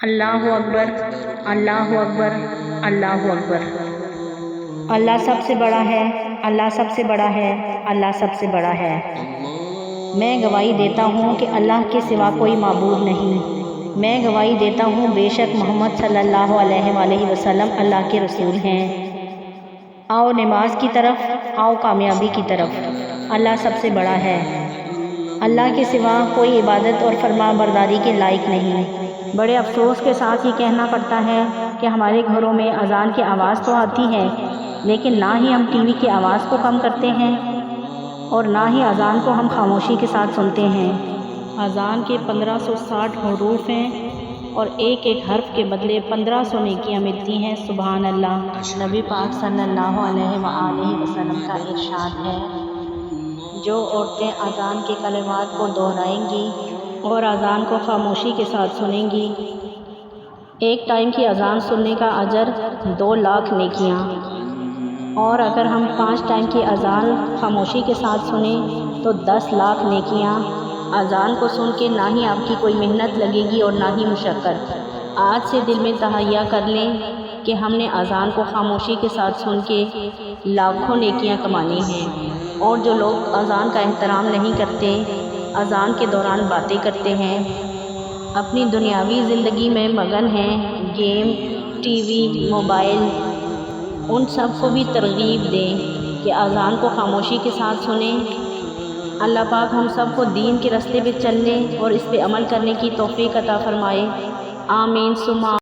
اللہ اکبر، اللہ اکبر، اللہ اکبر۔ اللہ سب سے بڑا ہے، اللہ سب سے بڑا ہے، اللہ سب سے بڑا ہے۔ میں گواہی دیتا ہوں کہ اللہ کے سوا کوئی معبود نہیں۔ میں گواہی دیتا ہوں بے شک محمد صلی اللہ علیہ وآلہ وسلم اللہ کے رسول ہیں۔ آؤ نماز کی طرف، آؤ کامیابی کی طرف۔ اللہ سب سے بڑا ہے۔ اللہ کے سوا کوئی عبادت اور فرما برداری کے لائق نہیں۔ بڑے افسوس کے ساتھ یہ کہنا پڑتا ہے کہ ہمارے گھروں میں اذان کی آواز تو آتی ہے، لیکن نہ ہی ہم ٹی وی کی آواز کو کم کرتے ہیں اور نہ ہی اذان کو ہم خاموشی کے ساتھ سنتے ہیں۔ اذان کے 1560 حروف ہیں اور ایک ایک حرف کے بدلے 1500 نیکیاں ملتی ہیں۔ سبحان اللہ۔ نبی پاک صلی اللہ علیہ وآلہ وسلم کا ارشاد ہے، جو عورتیں اذان کے کلمات کو دہرائیں گی اور اذان کو خاموشی کے ساتھ سنیں گی، ایک ٹائم کی اذان سننے کا اجر 2 لاکھ نیکیاں، اور اگر ہم 5 ٹائم کی اذان خاموشی کے ساتھ سنیں تو 10 لاکھ نیکیاں۔ اذان کو سن کے نہ ہی آپ کی کوئی محنت لگے گی اور نہ ہی مشقت۔ آج سے دل میں تہیہ کر لیں کہ ہم نے اذان کو خاموشی کے ساتھ سن کے لاکھوں نیکیاں کمانی ہیں۔ اور جو لوگ اذان کا احترام نہیں کرتے، اذان کے دوران باتیں کرتے ہیں، اپنی دنیاوی زندگی میں مگن ہیں، گیم، ٹی وی، موبائل، ان سب کو بھی ترغیب دیں کہ اذان کو خاموشی کے ساتھ سنیں۔ اللہ پاک ہم سب کو دین کے راستے پہ چلنے اور اس پہ عمل کرنے کی توفیق عطا فرمائے۔ آمین ثم